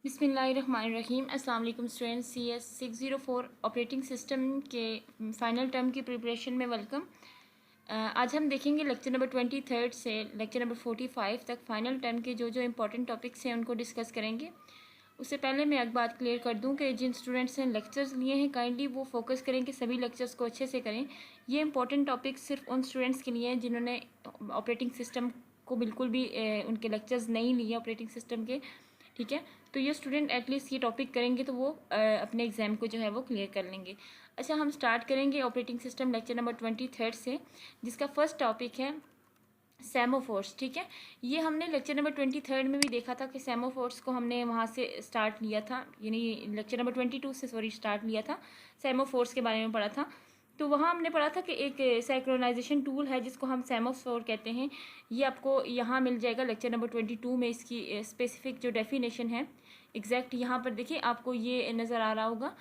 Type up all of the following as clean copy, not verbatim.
बिस्मिल्लाहिर्रहमानिर्रहीम। अस्सलाम वालेकुम स्टूडेंट्स। CS 604 ऑपरेटिंग सिस्टम के फ़ाइनल टर्म की प्रिपरेशन में वेलकम। आज हम देखेंगे लेक्चर नंबर 23 से लेक्चर नंबर 45 तक फ़ाइनल टर्म के जो इंपॉर्टेंट टॉपिक्स हैं उनको डिस्कस करेंगे। उससे पहले मैं एक बात क्लियर कर दूं कि जिन स्टूडेंट्स ने लेक्चर्स लिए हैं काइंडली वो फोकस करें कि सभी लेक्चर्स को अच्छे से करें। ये इंपॉर्टेंट टॉपिक्स सिर्फ उन स्टूडेंट्स के लिए हैं जिन्होंने ऑपरेटिंग सिस्टम को बिल्कुल भी उनके लेक्चर्स नहीं लिए ऑपरेटिंग सिस्टम के, ठीक है। तो ये स्टूडेंट एटलीस्ट ये टॉपिक करेंगे तो वो अपने एग्जाम को जो है वो क्लियर कर लेंगे। अच्छा, हम स्टार्ट करेंगे ऑपरेटिंग सिस्टम लेक्चर नंबर 23 से, जिसका फर्स्ट टॉपिक है सेमोफोर्स, ठीक है। ये हमने लेक्चर नंबर 23 में भी देखा था कि सेमोफोर्स को हमने वहाँ से स्टार्ट लिया था, यानी लेक्चर नंबर 22 से स्टार्ट लिया था, सेमोफोर्स के बारे में पढ़ा था। तो वहाँ हमने पढ़ा था कि एक सिंक्रोनाइजेशन टूल है जिसको हम सेमोफोर कहते हैं। ये आपको यहाँ मिल जाएगा लेक्चर नंबर 22 में। इसकी स्पेसिफिक जो डेफिनेशन है एग्जैक्ट यहाँ पर देखिए आपको ये नज़र आ रहा होगा।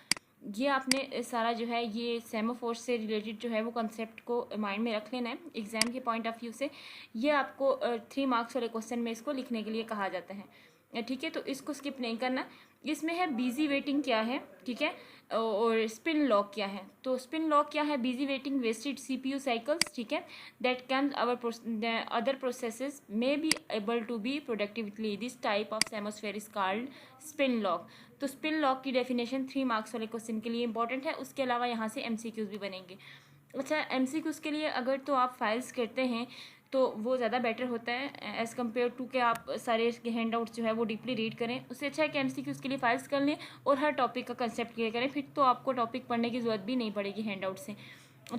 ये आपने सारा जो है ये सेमोफोर से रिलेटेड जो है वो कंसेप्ट को माइंड में रख लेना है एग्जाम के पॉइंट ऑफ व्यू से। ये आपको 3 मार्क्स वाले क्वेश्चन में इसको लिखने के लिए कहा जाता है, ठीक है। तो इसको स्किप नहीं करना। इसमें है बिजी वेटिंग क्या है, ठीक है, और स्पिन लॉक क्या है। तो स्पिन लॉक क्या है? Busy waiting wasted CPU cycles, ठीक है, that can our other processes may be able to be productively. This type of semaphore is called spin lock. तो स्पिन लॉक की डेफिनेशन 3 मार्क्स वाले क्वेश्चन के लिए इंपॉर्टेंट है। उसके अलावा यहाँ से MCQs भी बनेंगे। अच्छा, MCQs के लिए अगर तो आप फाइल्स करते हैं तो वो ज़्यादा बेटर होता है एज़ कम्पेयर टू कि आप सारे इसके हैंड आउट्स जो है वो डीपली रीड करें। उससे अच्छा है कि MCQs के लिए फाइल्स कर लें और हर टॉपिक का कंसेप्ट क्लियर करें, फिर तो आपको टॉपिक पढ़ने की ज़रूरत भी नहीं पड़ेगी हैंड आउट से,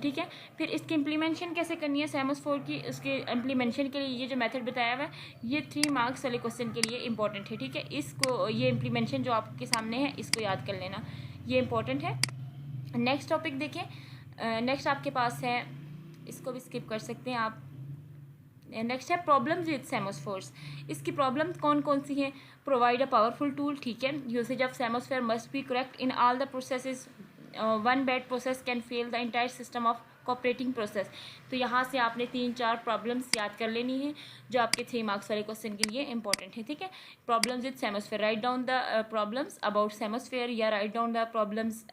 ठीक है। फिर इसकी इम्प्लीमेंशन कैसे करनी है सेमोफोर की, उसके इम्प्लीमेंशन के लिए ये जो मेथड बताया हुआ है ये 3 मार्क्स वाले क्वेश्चन के लिए इंपॉर्टेंट है, ठीक है। इसको ये इम्प्लीमेंशन जो आपके सामने है इसको याद कर लेना, ये इंपॉर्टेंट है। नेक्स्ट टॉपिक देखें। नेक्स्ट आपके पास है, इसको भी स्किप कर सकते हैं आप। नेक्स्ट है प्रॉब्लम्स विद सेमोस्फोर्स। इसकी प्रॉब्लम कौन कौन सी हैं? प्रोवाइड अ पावरफुल टूल, ठीक है। Usage of semaphore must be correct in all the processes. One bad process can fail the entire system of cooperating process. तो यहाँ से आपने 3-4 प्रॉब्लम्स याद कर लेनी है जो आपके 3 मार्क्स वाले क्वेश्चन के लिए इंपॉर्टेंट है, ठीक है। Problems with semaphore, write down the problems about semaphore या write down the problems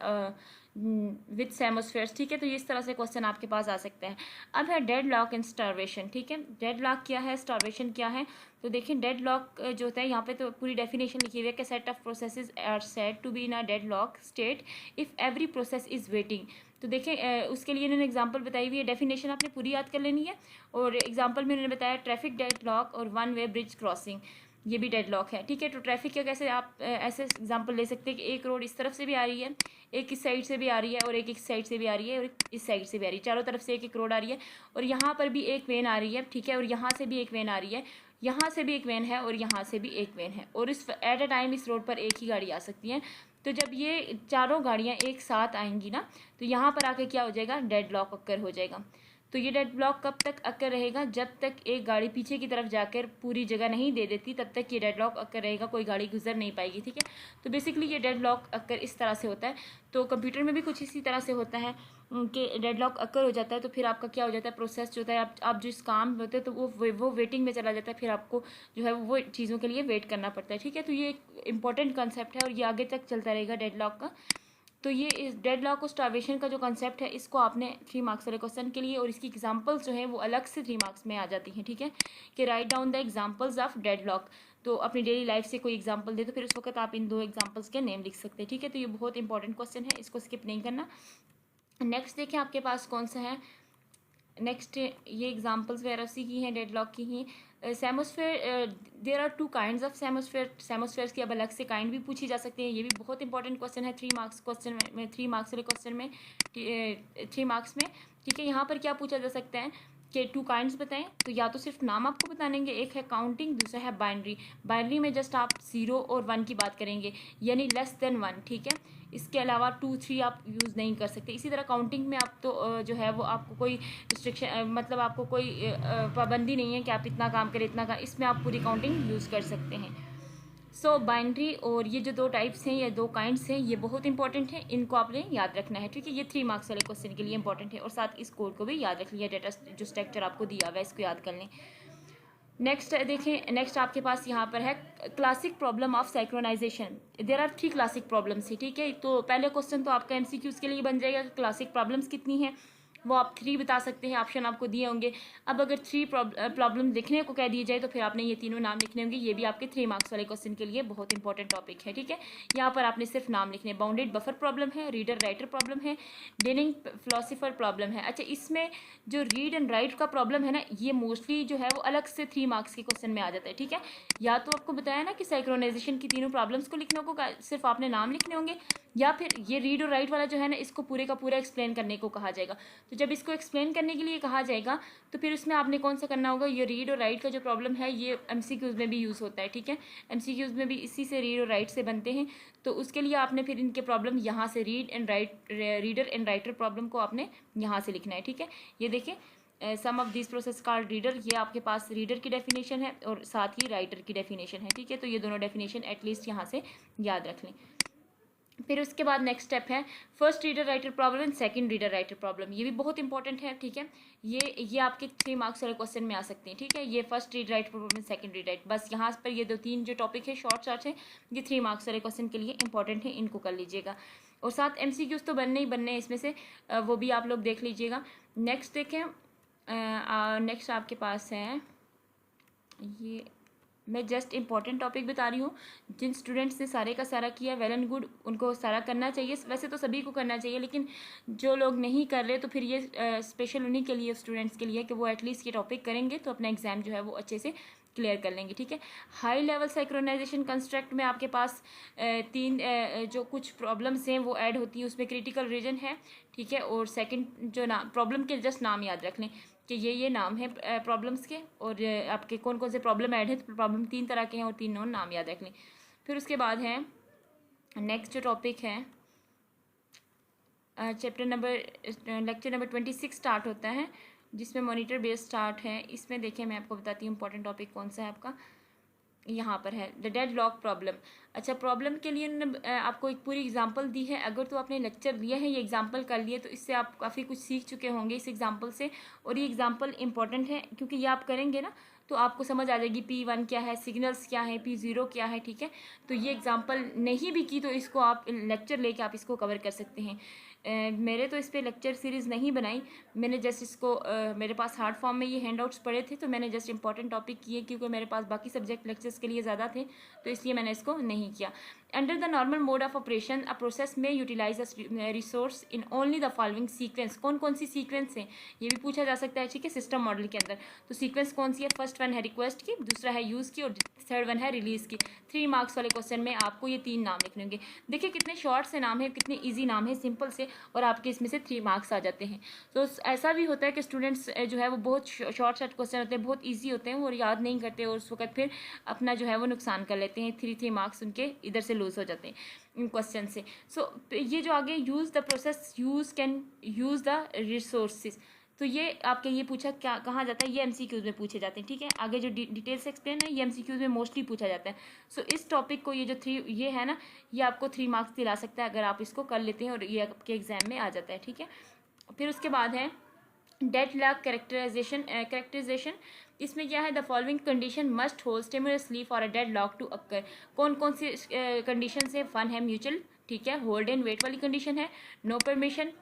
with semaphores, ठीक है। तो इस तरह से क्वेश्चन आपके पास आ सकते हैं। अब है डेड लॉक एंड स्टार्वेशन, ठीक है। डेड लॉक क्या है, स्टार्वेशन क्या है? तो देखिए डेड लॉक जो होता है यहाँ पे तो पूरी डेफिनेशन लिखी हुई है कि set of processes are said to be in a dead lock state if every process is waiting. तो देखें उसके लिए इन्होंने एग्जांपल बताई हुई है, डेफिनेशन आपने पूरी याद कर लेनी है। और एग्जांपल में इन्होंने बताया ट्रैफिक डेड लॉक और वन वे ब्रिज क्रॉसिंग, ये भी डेड लॉक है, ठीक है। तो ट्रैफिक का कैसे आप ऐसे एग्जांपल ले सकते हैं कि एक रोड इस तरफ से भी आ रही है, एक इस साइड से भी आ रही है और एक इस साइड से भी आ रही है और इस साइड से भी आ रही है, चारों तरफ से एक एक रोड आ रही है और यहाँ पर भी एक वेन आ रही है, ठीक है, और यहाँ से भी एक वेन आ रही है, यहाँ से भी एक वेन है और यहाँ से भी एक वेन है, और इस एट अ टाइम इस रोड पर एक ही गाड़ी आ सकती है। तो जब ये चारों गाड़ियाँ एक साथ आएंगी ना तो यहाँ पर आके क्या हो जाएगा, डेड लॉक अक्कर हो जाएगा। तो ये डेड ब्लॉक कब तक अक्कर रहेगा? जब तक एक गाड़ी पीछे की तरफ जाकर पूरी जगह नहीं दे देती तब तक ये डेड लॉक अक्कर रहेगा, कोई गाड़ी गुजर नहीं पाएगी, ठीक है। तो बेसिकली ये डेड लॉक अक्कर इस तरह से होता है। तो कंप्यूटर में भी कुछ इसी तरह से होता है कि डेड लॉक अक्कर हो जाता है तो फिर आपका क्या हो जाता है, प्रोसेस जो होता है आप जिस काम होते हैं तो वो वेटिंग में चला जाता है, फिर आपको जो है वो चीज़ों के लिए वेट करना पड़ता है, ठीक है। तो ये एक इंपॉर्टेंट कंसेप्ट है और ये आगे तक चलता रहेगा डेड लॉक का। तो ये इस डेड लॉक और स्टार्वेशन का जो कंसेप्ट है इसको आपने 3 मार्क्स वाले क्वेश्चन के लिए, और इसकी एग्जांपल्स जो है वो अलग से 3 मार्क्स में आ जाती हैं, ठीक है, कि write down the examples of dead lock. तो अपनी डेली लाइफ से कोई एग्जांपल दे तो फिर उस वक्त आप इन 2 एग्जांपल्स के नेम लिख सकते हैं, ठीक है। तो ये बहुत इंपॉर्टेंट क्वेश्चन है, इसको स्किप नहीं करना। नेक्स्ट देखें आपके पास कौन सा है। नेक्स्ट ये एग्जांपल्स वगैरह उसी की हैं, डेडलॉक की ही। सेमोस्फेयर, देयर आर 2 काइंड्स ऑफ सेमोस्फेयर। सेमोस्फेयर्स की अब अलग से काइंड भी पूछी जा सकती है, ये भी बहुत इंपॉर्टेंट क्वेश्चन है 3 मार्क्स क्वेश्चन में, 3 मार्क्स वाले क्वेश्चन में, 3 मार्क्स में, ठीक है। यहाँ पर क्या पूछा जा सकता है कि 2 काइंड्स बताएं, तो या तो सिर्फ नाम आपको बतानेंगे, एक है काउंटिंग, दूसरा है बाइनरी। बाइनरी में जस्ट आप 0 और 1 की बात करेंगे, यानी लेस देन 1, ठीक है। इसके अलावा 2, 3 आप यूज़ नहीं कर सकते। इसी तरह काउंटिंग में आप तो जो है वो आपको कोई रिस्ट्रिक्शन मतलब आपको कोई पाबंदी नहीं है कि आप इतना काम करें इतना काम, इसमें आप पूरी काउंटिंग यूज़ कर सकते हैं। सो बाइनरी और ये जो 2 टाइप्स हैं या 2 काइंड्स हैं ये बहुत इंपॉर्टेंट है, इनको आपने याद रखना है, ठीक है। ये 3 मार्क्स वाले क्वेश्चन के लिए इंपॉर्टेंट है और साथ इस कोड को भी याद रख लिया, डेटा जो स्ट्रक्चर आपको दिया हुआ है इसको याद कर लें। नेक्स्ट देखें, नेक्स्ट आपके पास यहाँ पर है classic problem of synchronization. There are 3 classic problems है, ठीक है। तो पहले क्वेश्चन तो आपका एमसीक्यूज के लिए बन जाएगा कि क्लासिक प्रॉब्लम्स कितनी हैं, वो आप 3 बता सकते हैं, ऑप्शन आपको दिए होंगे। अब अगर 3 प्रॉब्लम लिखने को कह दिए जाए तो फिर आपने ये तीनों नाम लिखने होंगे। ये भी आपके 3 मार्क्स वाले क्वेश्चन के लिए बहुत इंपॉर्टेंट टॉपिक है, ठीक है। यहाँ पर आपने सिर्फ नाम लिखने, बाउंडेड बफर प्रॉब्लम है, रीडर राइटर प्रॉब्लम है, डेनिंग फिलोसफर प्रॉब्लम है। अच्छा, इसमें जो रीड एंड राइट का प्रॉब्लम है ना, ये मोस्टली जो है वो अलग से 3 मार्क्स के क्वेश्चन में आ जाता है, ठीक है। या तो आपको बताया ना कि साइक्रोनाइजेशन की तीनों प्रॉब्लम्स को लिखने को सिर्फ आपने नाम लिखने होंगे, या फिर ये रीड और राइट वाला जो है ना, इसको पूरे का पूरा एक्सप्लेन करने को कहा जाएगा। तो जब इसको एक्सप्लेन करने के लिए कहा जाएगा तो फिर उसमें आपने कौन सा करना होगा, ये रीड और राइट का जो प्रॉब्लम है ये एमसीक्यूज में भी यूज़ होता है, ठीक है। एमसीक्यूज में भी इसी से रीड और राइट से बनते हैं। तो उसके लिए आपने फिर इनके प्रॉब्लम यहाँ से रीडर एंड राइटर प्रॉब्लम को आपने यहाँ से लिखना है, ठीक है। ये देखिए, some of this process called reader, ये आपके पास रीडर की डेफिनेशन है और साथ ही राइटर की डेफिनेशन है, ठीक है। तो ये दोनों डेफिनेशन एटलीस्ट यहाँ से याद रख लें। फिर उसके बाद नेक्स्ट स्टेप है first reader writer problem and second reader writer problem. ये भी बहुत इंपॉर्टेंट है, ठीक है। ये आपके 3 मार्क्स वाले क्वेश्चन में आ सकते हैं, ठीक है। ये first read write problem, second read write, बस यहाँ पर ये 2-3 जो टॉपिक है शॉर्ट है, ये 3 मार्क्स वाले क्वेश्चन के लिए इंपॉर्टेंट है, इनको कर लीजिएगा। और साथ एमसीक्यूज तो बनने ही बनने हैं इसमें से, वो भी आप लोग देख लीजिएगा। नेक्स्ट देखें, नेक्स्ट आपके पास है, ये मैं जस्ट इंपॉर्टेंट टॉपिक बता रही हूँ। जिन स्टूडेंट्स ने सारे का सारा किया वेल एंड गुड, उनको सारा करना चाहिए, वैसे तो सभी को करना चाहिए, लेकिन जो लोग नहीं कर रहे तो फिर ये स्पेशल उन्हीं के लिए, स्टूडेंट्स के लिए कि वो एटलीस्ट ये टॉपिक करेंगे तो अपना एग्जाम जो है वो अच्छे से क्लियर कर लेंगे, ठीक है। हाई लेवल साइक्रोनाइजेशन कंस्ट्रक्ट में आपके पास 3 जो कुछ प्रॉब्लम्स हैं वो ऐड होती है, उसमें क्रिटिकल रीजन है, ठीक है। और सेकंड जो नाम प्रॉब्लम के जस्ट नाम याद रख लें कि ये नाम है प्रॉब्लम्स के, और आपके कौन कौन से प्रॉब्लम ऐड है। तो प्रॉब्लम 3 तरह के हैं और 3 नाम याद रख लें। फिर उसके बाद है नेक्स्ट जो टॉपिक है, लेक्चर नंबर 26 स्टार्ट होता है, जिसमें मॉनिटर बेस्ड स्टार्ट है। इसमें देखिए मैं आपको बताती हूँ इंपॉर्टेंट टॉपिक कौन सा है आपका, यहाँ पर है द डेड लॉक प्रॉब्लम। अच्छा, प्रॉब्लम के लिए उन्होंने आपको एक पूरी एग्जांपल दी है। अगर तो आपने लेक्चर लिया है, ये एग्जांपल कर लिए, तो इससे आप काफ़ी कुछ सीख चुके होंगे इस एग्जांपल से। और ये एग्जांपल इंपॉर्टेंट है क्योंकि ये आप करेंगे ना तो आपको समझ आ जाएगी P1 क्या है, सिग्नल्स क्या है, P0 क्या है, ठीक है। तो ये एग्जांपल नहीं भी की तो इसको आप लेक्चर लेके आप इसको कवर कर सकते हैं। मेरे तो इस पर लेक्चर सीरीज़ नहीं बनाई, मैंने जस्ट इसको मेरे पास हार्ड फॉर्म में ये हैंडआउट्स पड़े थे तो मैंने जस्ट इंपॉर्टेंट टॉपिक किए, क्योंकि मेरे पास बाकी सब्जेक्ट लेक्चर्स के लिए ज़्यादा थे तो इसलिए मैंने इसको नहीं किया। Under the normal mode of operation a process में utilize a resource in only the following sequence. कौन कौन सी सीक्वेंस है ये भी पूछा जा सकता है, ठीक है, सिस्टम मॉडल के अंदर। तो सीक्वेंस कौन सी है, फर्स्ट वन है रिक्वेस्ट की, दूसरा है यूज़ की और थर्ड वन है रिलीज़ की। 3 मार्क्स वाले क्वेश्चन में आपको ये 3 नाम लिखने होंगे। देखिए कितने शॉर्ट से नाम है, कितने ईजी नाम है, सिंपल से, और आपके इसमें से 3 मार्क्स आ जाते हैं। तो ऐसा भी होता है कि स्टूडेंट्स जो है वो बहुत शॉर्ट क्वेश्चन होते हैं, बहुत ईजी होते हैं, वो याद नहीं करते और उस वक्त फिर अपना जो है वो नुकसान कर लेते हैं। 3 मार्क्स उनके इधर से लूज हो जाते हैं इन क्वेश्चन से। सो ये जो आगे use the process, use the resources, तो ये आपके ये पूछा क्या कहाँ जाता है, ये एमसीक्यूज में पूछे जाते हैं, ठीक है। आगे जो डिटेल से एक्सप्लेन है ये एमसीक्यूज में मोस्टली पूछा जाता है। सो इस टॉपिक को ये जो 3 ये है ना, ये आपको 3 मार्क्स दिला सकता है अगर आप इसको कर लेते हैं और ये आपके एग्जाम में आ जाता है, ठीक है। फिर उसके बाद है डेड लॉक कैरेक्टराइजेशन। इसमें क्या है, the following condition must hold simultaneously for a dead lock to occur. कौन कौन सी कंडीशन है, फन है म्यूचुअल, ठीक है, होल्ड एंड वेट वाली कंडीशन है, नो परमिशन,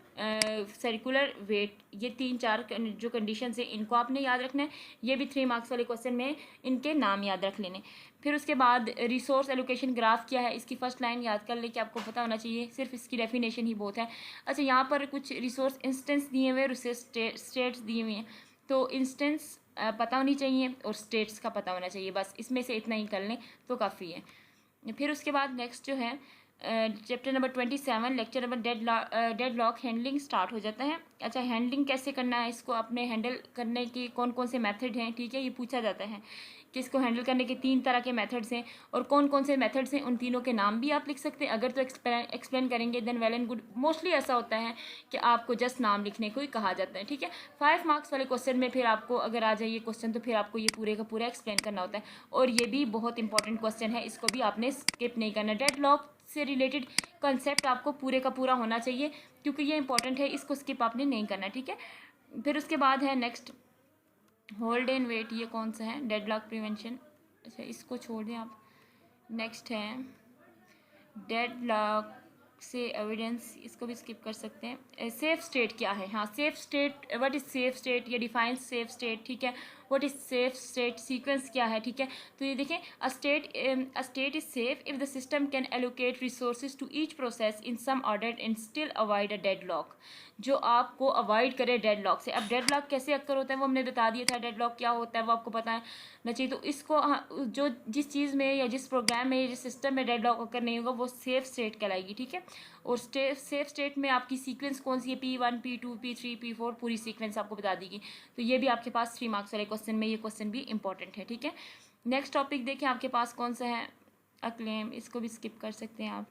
सर्कुलर वेट, ये 3-4 जो कंडीशन है इनको आपने याद रखना है। ये भी 3 मार्क्स वाले क्वेश्चन में इनके नाम याद रख लेने। फिर उसके बाद रिसोर्स एलोकेशन ग्राफ क्या है, इसकी फर्स्ट लाइन याद कर ले कि आपको पता होना चाहिए, सिर्फ इसकी डेफिनेशन ही बहुत है। अच्छा, यहाँ पर कुछ रिसोर्स इंस्टेंस दिए हुए हैं, स्टेट्स दिए हुए हैं, तो इंस्टेंस पता होनी चाहिए और स्टेट्स का पता होना चाहिए, बस इसमें से इतना ही कर लें तो काफ़ी है। फिर उसके बाद नेक्स्ट जो है chapter number 27 lecture number dead lock handling start हो जाता है। अच्छा, हैंडलिंग कैसे करना है, इसको अपने हैंडल करने की कौन कौन से मेथड हैं, ठीक है, ये पूछा जाता है कि इसको हैंडल करने के 3 तरह के मेथड्स हैं और कौन कौन से मेथड्स हैं, उन तीनों के नाम भी आप लिख सकते हैं। अगर तो एक्सप्लेन करेंगे then well and good. Mostly ऐसा होता है कि आपको जस्ट नाम लिखने को ही कहा जाता है, ठीक है। 5 मार्क्स वाले क्वेश्चन में फिर आपको अगर आ जाइए क्वेश्चन तो फिर आपको ये पूरे का पूरा एक्सप्लेन करना होता है, और ये भी बहुत इंपॉर्टेंट क्वेश्चन है, इसको भी आपने स्किप नहीं करना। डेड लॉक से रिलेटेड कंसेप्ट आपको पूरे का पूरा होना चाहिए क्योंकि ये इंपॉर्टेंट है, इसको स्किप आपने नहीं करना, ठीक है। फिर उसके बाद है नेक्स्ट होल्ड एंड वेट ये कौन सा है? Deadlock prevention. अच्छा इसको छोड़ दें आप। नेक्स्ट है डेडलॉक से एविडेंस, इसको भी स्किप कर सकते हैं। सेफ स्टेट क्या है? हाँ safe state, what is safe state, ये डिफाइन सेफ स्टेट, ठीक है। What is safe state sequence क्या है, ठीक है। तो ये देखें, a state is safe if the system can allocate resources to each process in some order and still avoid a deadlock, जो आपको अवॉइड करे डेडलॉक से। अब डेडलॉक कैसे अक्कर होता है वो हमने बता दिया था, डेडलॉक क्या होता है वो आपको पता है ना चाहिए। तो इसको जो जिस चीज़ में या जिस प्रोग्राम में जिस सिस्टम में डेडलॉक अक्कर नहीं होगा वो सेफ स्टेट कहलाएगी, ठीक है। और सेफ स्टेट में आपकी सीक्वेंस कौन सी है? P1 P2 P3 P4 पूरी सीक्वेंस आपको बता देगी। तो ये भी आपके पास 3 मार्क्स वाले क्वेश्चन में ये क्वेश्चन भी इंपॉर्टेंट है, ठीक है। नेक्स्ट टॉपिक देखें आपके पास कौन सा है? क्लेम, इसको भी स्किप कर सकते हैं आप।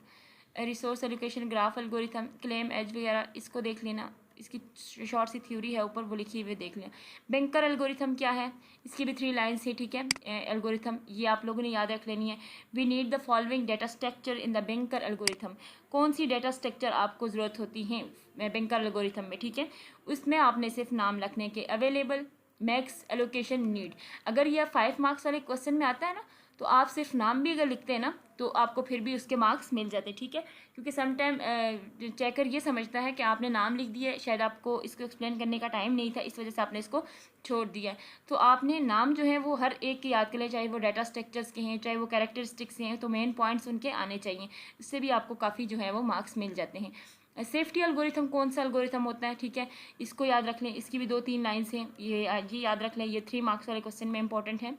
Resource allocation, graph algorithm, claim edge वगैरह इसको देख लेना, इसकी शॉर्ट सी थ्योरी है ऊपर वो लिखी हुई देख लें। बैंकर एल्गोरिथम क्या है? इसकी भी 3 लाइन्स है, ठीक है। एल्गोरिथम ये आप लोगों ने याद रख लेनी है। We need the following data structure in the banker algorithm, कौन सी डेटा स्ट्रक्चर आपको ज़रूरत होती है बैंकर एल्गोरिथम में, ठीक है। उसमें आपने सिर्फ नाम लिखने के, अवेलेबल, मैक्स, एलोकेशन, नीड। अगर यह 5 मार्क्स वाले क्वेश्चन में आता है ना तो आप सिर्फ नाम भी अगर लिखते हैं ना तो आपको फिर भी उसके मार्क्स मिल जाते हैं, ठीक है। क्योंकि समटाइम चेकर ये समझता है कि आपने नाम लिख दिया, शायद आपको इसको एक्सप्लेन करने का टाइम नहीं था, इस वजह से आपने इसको छोड़ दिया। तो आपने नाम जो है वो हर एक की याद कर ले, चाहे वो डाटा स्ट्रक्चर्स के हैं चाहे वो कैरेक्टरिस्टिक्स हैं, तो मेन पॉइंट्स उनके आने चाहिए। इससे भी आपको काफ़ी जो है वो मार्क्स मिल जाते हैं। सेफ्टी एल्गोरिथम कौन सा एल्गोरिथम होता है, ठीक है, इसको याद रख लें। इसकी भी 2-3 लाइन्स हैं, ये याद रख लें, ये 3 मार्क्स वाले क्वेश्चन में इंपॉर्टेंट है।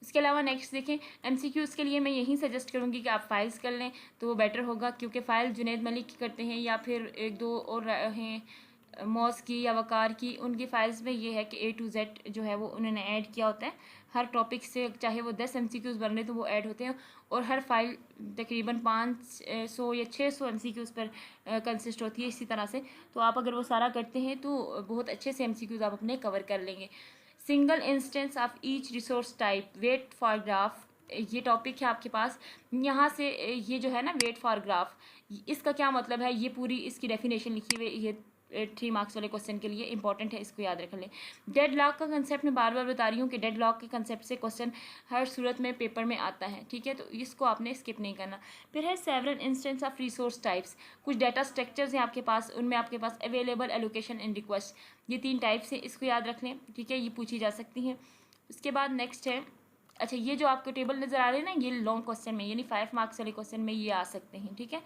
इसके अलावा नेक्स्ट देखें, एमसीक्यूज़ के लिए मैं यही सजेस्ट करूँगी कि आप फाइल्स कर लें तो वो बेटर होगा, क्योंकि फ़ाइल जुनैद मलिक की करते हैं या फिर 1-2 और हैं मॉस की या वकार की, उनकी फ़ाइल्स में ये है कि A to Z जो है वो उन्होंने ऐड किया होता है हर टॉपिक से, चाहे वो 10 एमसीक्यूज़ बन रहे तो वो ऐड होते हैं। और हर फाइल तकरीबन 500 या 600 एमसीक्यूज़ पर कंसिस्ट होती है इसी तरह से। तो आप अगर वो सारा करते हैं तो बहुत अच्छे से एमसीक्यूज़ आप अपने कवर कर लेंगे। Single instance of each resource type, wait for graph, ये टॉपिक है आपके पास। यहाँ से ये जो है ना वेट फॉर ग्राफ, इसका क्या मतलब है, ये पूरी इसकी डेफिनेशन लिखी हुई, ये 3 मार्क्स वाले क्वेश्चन के लिए इंपॉर्टेंट है, इसको याद रख लें। डेड लॉक का कंसेप्ट मैं बार बार बता रही हूँ कि डेड लॉक के कंसेप्ट से क्वेश्चन हर सूरत में पेपर में आता है, ठीक है, तो इसको आपने स्किप नहीं करना। फिर है several instance of resource types, कुछ डाटा स्ट्रक्चर्स हैं आपके पास, उनमें आपके पास अवेलेबल, एलोकेशन एंड रिक्वेस्ट, ये 3 टाइप्स हैं, इसको याद रख लें, ठीक है, ये पूछी जा सकती हैं। उसके बाद नेक्स्ट है, अच्छा ये जो आपको टेबल नज़र आ रहे हैं ना, ये लॉन्ग क्वेश्चन में यानी 5 मार्क्स वाले क्वेश्चन में ये आ सकते हैं, ठीक है।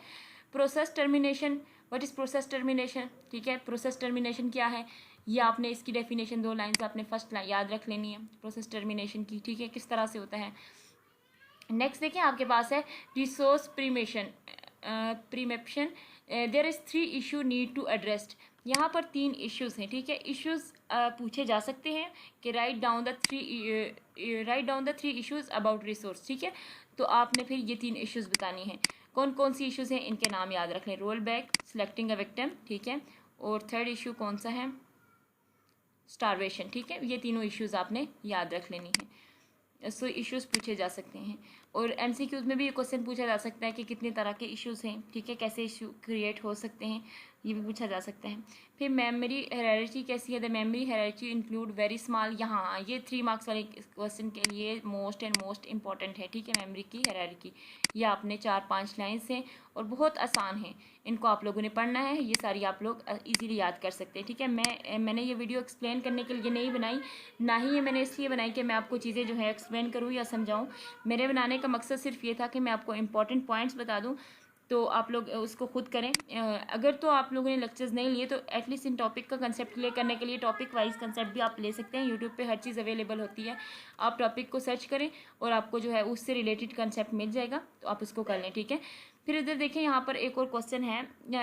Process termination, what is process termination, ठीक है, प्रोसेस टर्मिनेशन क्या है, ये आपने इसकी डेफिनेशन 2 लाइन से आपने फर्स्ट याद रख लेनी है प्रोसेस टर्मिनेशन की, ठीक है, किस तरह से होता है। नेक्स्ट देखिए आपके पास है resource preemption, there is 3 issue need to addressed, यहाँ पर 3 इश्यूज़ हैं, ठीक है। इश्यूज़ पूछे जा सकते हैं कि write down the 3 issues about resource, ठीक है। तो आपने फिर ये 3 इश्यूज़ बतानी हैं, कौन कौन सी इश्यूज़ हैं इनके नाम याद रख लें। Roll back, selecting a victim, ठीक है, और थर्ड इशू कौन सा है, स्टारवेशन, ठीक है। ये तीनों इश्यूज़ आपने याद रख लेनी है। सो इश्यूज़ पूछे जा सकते हैं। और एमसीक्यूज़ में भी ये क्वेश्चन पूछा जा सकता है कि कितने तरह के इश्यूज़ हैं, ठीक है, कैसे इशू क्रिएट हो सकते हैं, ये भी पूछा जा सकता है। फिर मेमोरी हायरार्की कैसी है, the memory hierarchy include very small, यहाँ ये 3 मार्क्स वाले क्वेश्चन के लिए मोस्ट इंपॉर्टेंट है, ठीक है, मेमोरी की हायरार्की। ये आपने 4-5 लाइन्स हैं और बहुत आसान है, इनको आप लोगों ने पढ़ना है, ये सारी आप लोग इजीली याद कर सकते हैं, ठीक है। मैंने ये वीडियो एक्सप्लेन करने के लिए नहीं बनाई, ना ही ये मैंने इसलिए बनाई कि मैं आपको चीज़ें जो है एक्सप्लेन करूँ या समझाऊँ। मेरे बनाने का मकसद सिर्फ ये था कि मैं आपको इंपॉर्टेंट पॉइंट्स बता दूँ, तो आप लोग उसको खुद करें। अगर तो आप लोगों ने लेक्चर्स नहीं लिए तो एटलीस्ट इन टॉपिक का कंसेप्ट क्लियर करने के लिए टॉपिक वाइज कंसेप्ट भी आप ले सकते हैं। यूट्यूब पे हर चीज़ अवेलेबल होती है, आप टॉपिक को सर्च करें और आपको जो है उससे रिलेटेड कंसेप्ट मिल जाएगा, तो आप उसको कर लें, ठीक है। फिर इधर देखें, यहाँ पर एक और क्वेश्चन है,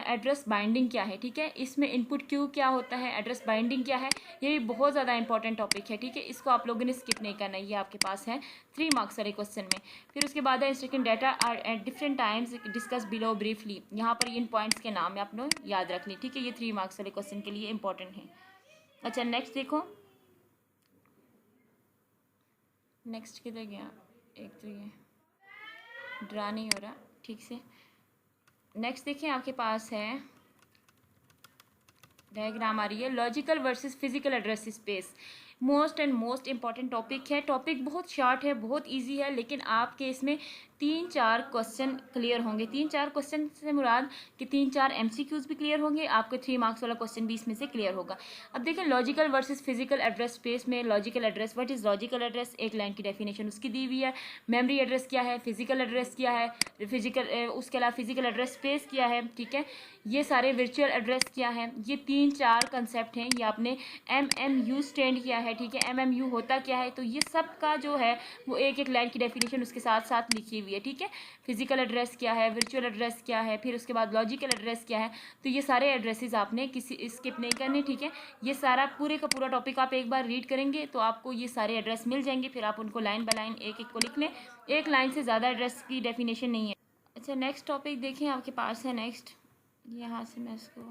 एड्रेस बाइंडिंग क्या है, ठीक है, इसमें इनपुट क्यू क्या होता है, एड्रेस बाइंडिंग क्या है, ये भी बहुत ज़्यादा इंपॉर्टेंट टॉपिक है, ठीक है, इसको आप लोगों ने स्किप नहीं करना है, ये आपके पास है 3 मार्क्स वाले क्वेश्चन में। फिर उसके बाद है instruction data are at different times discuss below briefly, यहाँ पर इन पॉइंट्स के नाम आप लोग याद रख लें, ठीक है, ये 3 मार्क्स वाले क्वेश्चन के लिए इंपॉर्टेंट है। अच्छा नेक्स्ट देखो, नेक्स्ट किधर गया, एक तो ये ड्रा नहीं हो रहा ठीक से। नेक्स्ट देखिए आपके पास है डायग्राम आ रही है, logical versus physical address space. Most and most important topic है। टॉपिक बहुत शॉर्ट है, बहुत इजी है, लेकिन आपके इसमें 3-4 क्वेश्चन क्लियर होंगे। 3-4 क्वेश्चन से मुराद कि 3-4 MCQs भी क्लियर होंगे, आपके 3 मार्क्स वाला क्वेश्चन भी इसमें से क्लियर होगा। अब देखें logical versus physical address space में। Logical address, what is logical address, एक लाइन की डेफिनेशन उसकी दी हुई है। मेमोरी एड्रेस क्या है, फिजिकल एड्रेस क्या है, उसके अलावा फिजिकल एड्रेस स्पेस क्या है, ठीक है। ये सारे वर्चुअल एड्रेस क्या है, ये 3-4 कंसेप्ट हैं। ये आपने MMU स्टैंड किया है, ठीक है। MMU होता क्या है, तो ये सब का जो है वो एक एक लाइन की डेफिनेशन उसके साथ साथ लिखी हुई है, ठीक है। फिजिकल एड्रेस क्या है, वर्चुअल एड्रेस क्या है, फिर उसके बाद लॉजिकल एड्रेस क्या है। तो ये सारे एड्रेसेस आपने किसी स्किप नहीं करने, ठीक है। ये सारा पूरे का पूरा टॉपिक आप एक बार रीड करेंगे तो आपको ये सारे एड्रेस मिल जाएंगे, फिर आप उनको लाइन बाय लाइन एक एक को लिख लें। एक लाइन से ज़्यादा एड्रेस की डेफिनेशन नहीं है। अच्छा, नेक्स्ट टॉपिक देखें आपके पास है। नेक्स्ट यहाँ से मैं इसको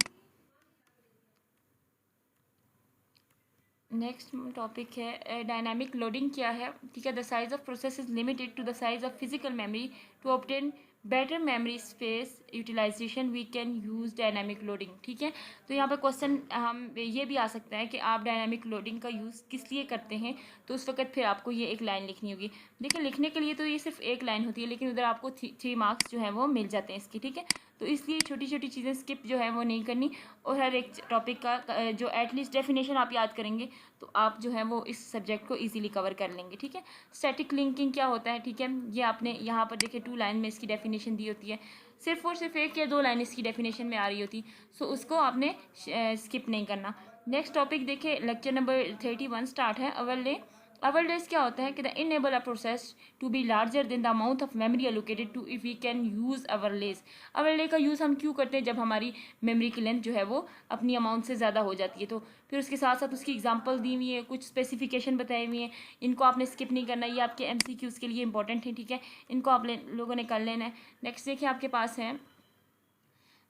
नेक्स्ट टॉपिक है डायनामिक लोडिंग क्या है, ठीक है। The size of process is limited to the size of physical memory. To obtain better memory space utilization we can use dynamic loading, ठीक है। तो यहाँ पर क्वेश्चन हम ये भी आ सकता है कि आप डायनामिक लोडिंग का यूज़ किस लिए करते हैं, तो उस वक्त फिर आपको ये एक लाइन लिखनी होगी। देखिए लिखने के लिए तो ये सिर्फ एक लाइन होती है, लेकिन उधर आपको 3 मार्क्स जो है वो मिल जाते हैं इसकी, ठीक है। तो इसलिए छोटी छोटी चीज़ें स्किप जो है वो नहीं करनी, और हर एक टॉपिक का जो एटलीस्ट डेफिनेशन आप याद करेंगे तो आप जो है वो इस सब्जेक्ट को इजीली कवर कर लेंगे, ठीक है। स्टैटिक लिंकिंग क्या होता है, ठीक है। ये आपने यहाँ पर देखिए 2 लाइन में इसकी डेफिनेशन दी होती है, सिर्फ और सिर्फ 1 या 2 लाइन इसकी डेफिनेशन में आ रही होती, सो उसको आपने स्किप नहीं करना। नेक्स्ट टॉपिक देखिए लेक्चर नंबर 31 स्टार्ट है ओवरले। ओवरलेस क्या होता है कि the enable a process to be larger than the amount of memory allocated to if we can use overlays. Overlay का यूज़ हम क्यों करते हैं, जब हमारी मेमोरी की लेंथ जो है वो अपनी अमाउंट से ज़्यादा हो जाती है। तो फिर उसके साथ साथ उसकी एग्जांपल दी हुई है, कुछ स्पेसिफिकेशन बताई हुई है, इनको आपने स्किप नहीं करना, ये आपके MCQs के लिए इंपॉर्टेंट है, ठीक है। इनको आप लोगों ने कर लेना है। नेक्स्ट देखिए आपके पास है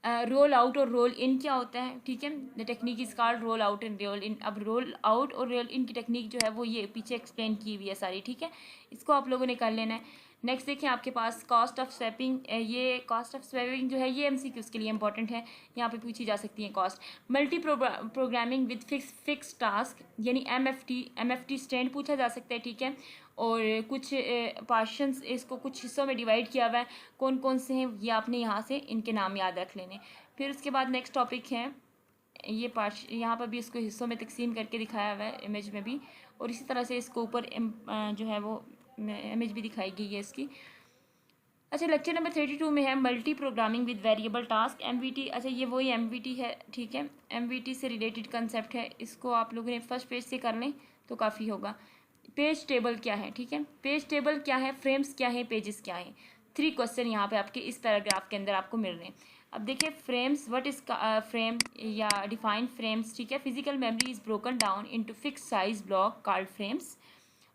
रोल आउट और रोल इन क्या होता है, ठीक है। The technique is called roll out and roll in. अब रोल आउट और रोल इन की टेक्निक जो है वो ये पीछे एक्सप्लेन की हुई है सारी, ठीक है। इसको आप लोगों ने कर लेना है। नेक्स्ट देखिए आपके पास कॉस्ट ऑफ स्वैपिंग। ये कॉस्ट ऑफ स्वैपिंग जो है ये MCQs के लिए इंपॉर्टेंट है, यहाँ पे पूछी जा सकती है cost. Multi programming with fix task, यानी MFT स्टैंड पूछा जा सकता है, ठीक है। और कुछ पार्शंस इसको कुछ हिस्सों में डिवाइड किया हुआ है, कौन कौन से हैं ये आपने यहाँ से इनके नाम याद रख लेने। फिर उसके बाद नेक्स्ट टॉपिक है ये पार्श, यहाँ पर भी इसको हिस्सों में तकसीम करके दिखाया हुआ है इमेज में भी, और इसी तरह से इसको ऊपर जो है वो इमेज भी दिखाई गई है इसकी। अच्छा, लेक्चर नंबर 32 में है multi programming with variable task MVT। अच्छा, ये वही MVT है, ठीक है। MVT से रिलेटेड कंसेप्ट है, इसको आप लोगों ने फर्स्ट पेज से कर लें तो काफ़ी होगा। पेज टेबल क्या है, ठीक है। पेज टेबल क्या है, फ्रेम्स क्या है, पेजेस क्या है। 3 क्वेश्चन यहाँ पे आपके इस पैराग्राफ के अंदर आपको मिल रहे हैं। अब देखिए फ्रेम्स, व्हाट इज फ्रेम या डिफाइन फ्रेम्स, ठीक है। Physical memory is broken down into fix size block called frames,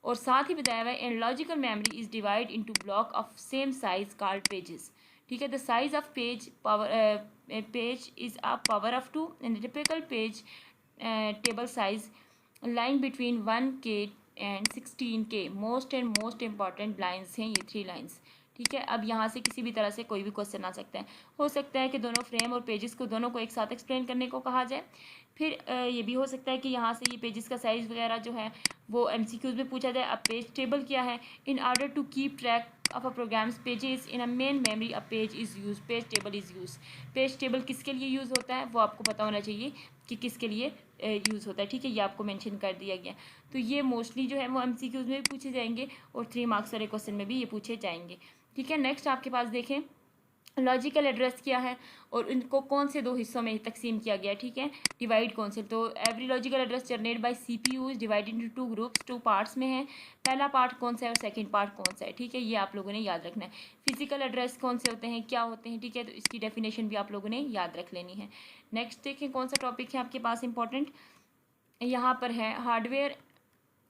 और साथ ही बताया हुआ है इन logical memory is divide into block of same size called pages, ठीक है। The size of page is a power of 2 and typical page table size line between 1K and 16K। Most and most important lines हैं ये 3 lines, ठीक है। अब यहाँ से किसी भी तरह से कोई भी क्वेश्चन आ सकता है। हो सकता है कि दोनों फ्रेम और पेजेस को दोनों को एक साथ एक्सप्लेन करने को कहा जाए। फिर ये भी हो सकता है कि यहाँ से ये पेजेस का साइज़ वगैरह जो है वो MCQs में पूछा जाए। अब पेज टेबल क्या है, in order to keep track of a programs pages in a main memory a page is use, page table is use. Page table किसके लिए यूज़ होता है वो आपको पता होना चाहिए कि किसके लिए यूज़ होता है, ठीक है। ये आपको मेंशन कर दिया गया। तो ये मोस्टली जो है वो MCQs में भी पूछे जाएंगे और 3 मार्क्स वाले क्वेश्चन में भी ये पूछे जाएंगे, ठीक है। नेक्स्ट आपके पास देखें लॉजिकल एड्रेस क्या है और इनको कौन से 2 हिस्सों में तकसीम किया गया, ठीक है। डिवाइड कौन से, तो every logical address generate by CPU is divided into 2 groups, 2 parts में है। पहला पार्ट कौन सा है और सेकंड पार्ट कौन सा है, ठीक है। ये आप लोगों ने याद रखना है। फिजिकल एड्रेस कौन से होते हैं, क्या होते हैं, ठीक है। तो इसकी डेफिनेशन भी आप लोगों ने याद रख लेनी है। नेक्स्ट देखें कौन सा टॉपिक है आपके पास इंपॉर्टेंट, यहाँ पर है hardware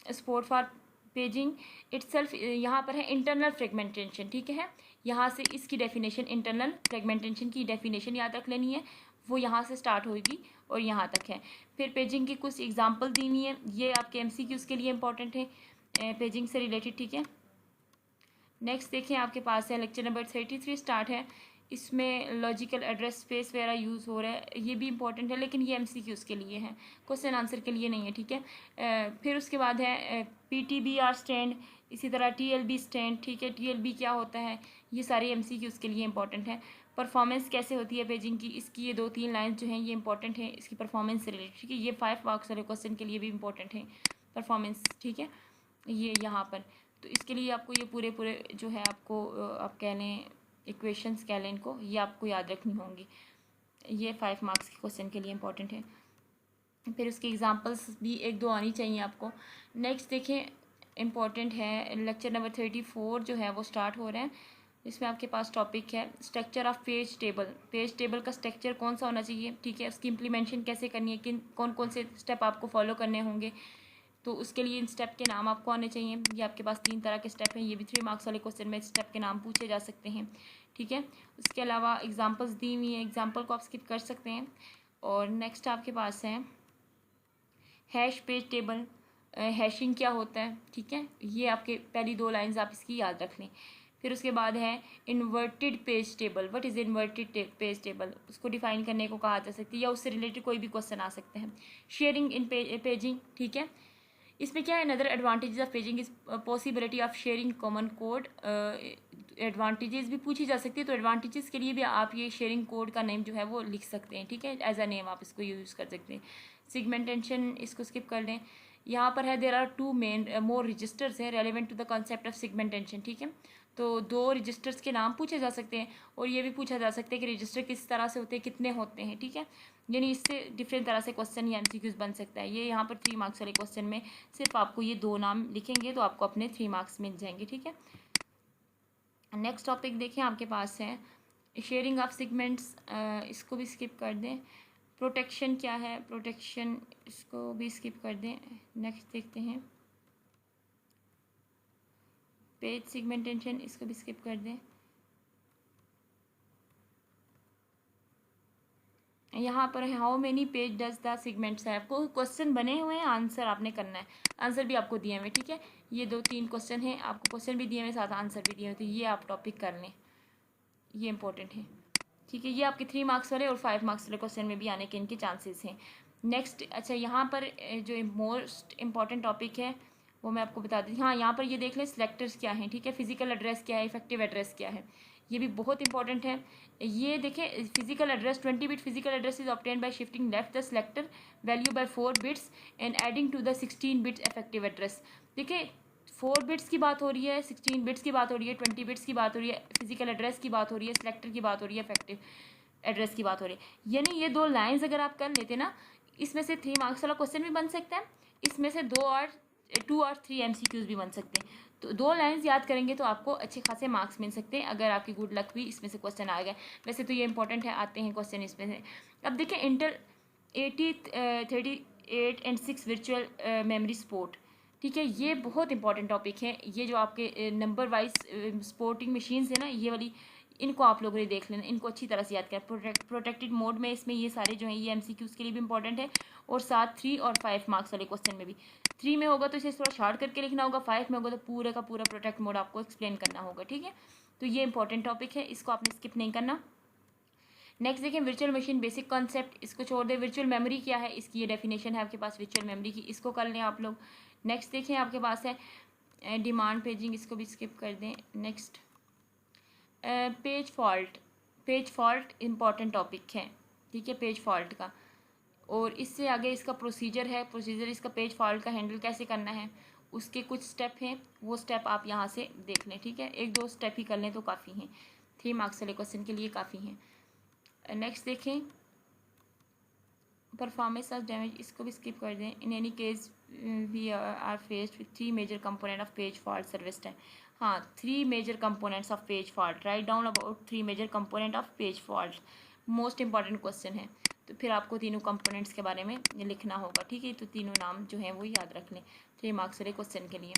support for paging itself. यहाँ पर है इंटरनल फ्रेगमेंटेशन, ठीक है। यहाँ से इसकी डेफिनेशन, इंटरनल फ्रेगमेंटेशन की डेफिनेशन याद रख लेनी है, वो यहाँ से स्टार्ट होगी और यहाँ तक है। फिर पेजिंग की कुछ एग्जांपल दी हुई है, ये आपके MCQs के लिए इंपॉर्टेंट है पेजिंग से रिलेटेड, ठीक है। नेक्स्ट देखें आपके पास है लेक्चर नंबर 33 स्टार्ट है इसमें लॉजिकल एड्रेस स्पेस वगैरह यूज़ हो रहा है, ये भी इंपॉर्टेंट है, लेकिन ये MCQs के लिए है, क्वेश्चन आंसर के लिए नहीं है, ठीक है। फिर उसके बाद है PTBR स्टैंड, इसी तरह TLB स्टैंड, ठीक है। TLB क्या होता है, ये सारे MCQs के लिए इंपॉर्टेंट है। परफॉर्मेंस कैसे होती है पेजिंग की, इसकी ये 2-3 लाइन जो हैं ये इंपॉर्टेंट है इसकी परफॉर्मेंस से रिलेटेड, ठीक है। ये 5 मार्क्स वाले क्वेश्चन के लिए भी इंपॉर्टेंट है परफॉर्मेंस, ठीक है। ये यहाँ पर तो इसके लिए आपको ये पूरे जो है आपको आप कह लें इक्वेशंस कह लें इनको, ये आपको याद रखनी होंगी। ये 5 मार्क्स के क्वेश्चन के लिए इंपॉर्टेंट है। फिर उसके एग्जांपल्स भी 1-2 आनी चाहिए आपको। नेक्स्ट देखें, इम्पॉर्टेंट है लेक्चर नंबर 34 जो है वो स्टार्ट हो रहे हैं। इसमें आपके पास टॉपिक है structure of page table. Page table का स्ट्रक्चर कौन सा होना चाहिए, ठीक है, उसकी इम्प्लीमेंटेशन कैसे करनी है, कौन कौन से स्टेप आपको फॉलो करने होंगे, तो उसके लिए इन स्टेप के नाम आपको आने चाहिए। ये आपके पास 3 तरह के स्टेप हैं, ये भी 3 मार्क्स वाले क्वेश्चन में स्टेप के नाम पूछे जा सकते हैं, ठीक है। उसके अलावा एग्जांपल्स दी हुई हैं, एग्जांपल को आप स्किप कर सकते हैं। और नेक्स्ट आपके पास है हैश पेज टेबल, हैशिंग क्या होता है, ठीक है, ये आपके पहली 2 लाइन्स आप इसकी याद रख लें। फिर उसके बाद है inverted page table. What is inverted page table, उसको डिफाइन करने को कहा जा सकती है या उससे रिलेटेड कोई भी क्वेश्चन आ सकते हैं। शेयरिंग इन पेजिंग, ठीक है, इसमें क्या है, another advantages of paging is possibility of sharing common code. Advantages भी पूछी जा सकती है, तो एडवांटेजेस के लिए भी आप ये शेयरिंग कोड का नेम जो है वो लिख सकते हैं, ठीक है, एज अ नेम आप इसको यूज़ कर सकते हैं। सेगमेंटेशन इसको स्किप कर लें। यहाँ पर है there are 2 main more registers हैं relevant to the concept of segmentation, ठीक है। तो 2 रजिस्टर्स के नाम पूछे जा सकते हैं और ये भी पूछा जा सकता है कि रजिस्टर किस तरह से होते हैं, कितने होते हैं, ठीक है। यानी इससे डिफरेंट तरह से क्वेश्चन या MCQs बन सकता है। ये यहाँ पर 3 मार्क्स वाले क्वेश्चन में सिर्फ आपको ये 2 नाम लिखेंगे तो आपको अपने 3 मार्क्स मिल जाएंगे, ठीक है। नेक्स्ट टॉपिक देखें आपके पास है शेयरिंग ऑफ सेगमेंट्स, इसको भी स्किप कर दें। प्रोटेक्शन क्या है, प्रोटेक्शन इसको भी स्किप कर दें। नेक्स्ट देखते हैं पेज सेगमेंटेशन, इसको भी स्किप कर दें। यहाँ पर है how many page does the segments है, आपको क्वेश्चन बने हुए हैं, आंसर आपने करना है, आंसर भी आपको दिए हुए, ठीक है। ये 2-3 क्वेश्चन हैं, आपको क्वेश्चन भी दिए हुए साथ आंसर भी दिए हुए, तो ये आप टॉपिक कर लें, ये इंपॉर्टेंट है, ठीक है। ये आपके 3 मार्क्स वाले और 5 मार्क्स वाले क्वेश्चन में भी आने के इनके चांसेस हैं। नेक्स्ट, अच्छा यहाँ पर जो मोस्ट इंपॉर्टेंट टॉपिक है वो मैं आपको बता दी। हाँ, यहाँ पर ये देख लें सिलेक्टर्स क्या हैं, ठीक है, फिजिकल एड्रेस क्या है, इफेक्टिव एड्रेस क्या है, ये भी बहुत इंपॉर्टेंट है। ये देखें physical address 20 bit physical address is obtain by shifting left the selector value by 4 bits and adding to the 16 bits effective address. देखिए 4 बिट्स की बात हो रही है, 16 बिट्स की बात हो रही है, 20 बिट्स की बात हो रही है, फिजिकल एड्रेस की बात हो रही है, सिलेक्टर की बात हो रही है, इफेक्टिव एड्रेस की बात हो रही है। यानी ये 2 लाइन्स अगर आप कर लेते ना, इसमें से 3 मार्क्स वाला क्वेश्चन भी बन सकता है, इसमें से 2 और 3 MCQs भी बन सकते हैं। तो 2 लाइन्स याद करेंगे तो आपको अच्छे खासे मार्क्स मिल सकते हैं अगर आपकी गुड लक भी इसमें से क्वेश्चन आ गए। वैसे तो ये इंपॉर्टेंट है, आते हैं क्वेश्चन इसमें से। अब देखें inter 38 and 6 virtual memory support, ठीक है, ये बहुत इंपॉर्टेंट टॉपिक है। ये जो आपके नंबर वाइज सपोर्टिंग मशीन्स है ना, ये वाली, इनको आप लोगों ने देख लेना, इनको अच्छी तरह से याद करें। प्रोटेक्टेड मोड में इसमें ये सारे जो हैं ये MCQs के लिए भी इंपॉर्टेंट है और साथ 3 और 5 मार्क्स वाले क्वेश्चन में भी। 3 में होगा तो इसे थोड़ा शॉर्ट करके लिखना होगा, 5 में होगा तो पूरे का पूरा प्रोटेक्ट मोड आपको एक्सप्लेन करना होगा, ठीक है। तो ये इंपॉर्टेंट टॉपिक है, इसको आपने स्किप नहीं करना। नेक्स्ट देखें वर्चुअल मशीन बेसिक कॉन्सेप्ट, इसको छोड़ दें। वर्चुअल मेमोरी क्या है, इसकी ये डेफिनेशन है आपके पास वर्चुअल मेमोरी की, इसको कर लें आप लोग। नेक्स्ट देखें आपके पास है डिमांड पेजिंग, इसको भी स्किप कर दें। Next page fault, page fault important topic है, ठीक है, पेज फॉल्ट का। और इससे आगे इसका प्रोसीजर है, प्रोसीजर इसका पेज फॉल्ट का हैंडल कैसे करना है, उसके कुछ स्टेप हैं, वो स्टेप आप यहाँ से देख लें, ठीक है। 1-2 स्टेप ही कर लें तो काफ़ी हैं, 3 मार्क्स वाले क्वेश्चन के लिए काफ़ी हैं। नेक्स्ट देखें परफॉर्मेंस ऑफ डैमेज, इसको भी स्किप कर दें। In any case we are faced with 3 major component of page fault service time. हाँ, 3 major components of page fault, right down about 3 major component of page fault, most important question है। तो फिर आपको तीनों components के बारे में लिखना होगा, ठीक है। तो तीनों नाम जो हैं वो याद रख लें 3 मार्क्स वाले क्वेश्चन के लिए।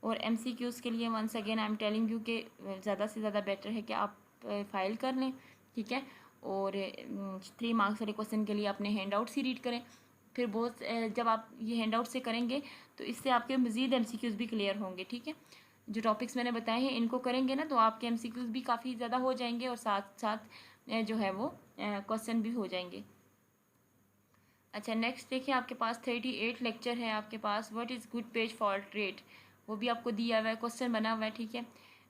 और MCQs के लिए once again I am telling you कि ज़्यादा से ज़्यादा बेटर है कि आप फाइल कर लें, ठीक है। और 3 मार्क्स वाले क्वेश्चन के लिए अपने हैंड आउट्स ही रीड करें। फिर बहुत जब आप ये हैंड आउट से करेंगे तो इससे आपके मज़ीद MCQs भी क्लियर होंगे, ठीक है। जो टॉपिक्स मैंने बताए हैं इनको करेंगे ना तो आपके एमसीक्यूज भी काफ़ी ज़्यादा हो जाएंगे और साथ साथ जो है वो क्वेश्चन भी हो जाएंगे। अच्छा नेक्स्ट देखिए, आपके पास 38 लेक्चर है आपके पास। What is good page fault rate, वो भी आपको दिया हुआ है, क्वेश्चन बना हुआ है, ठीक है।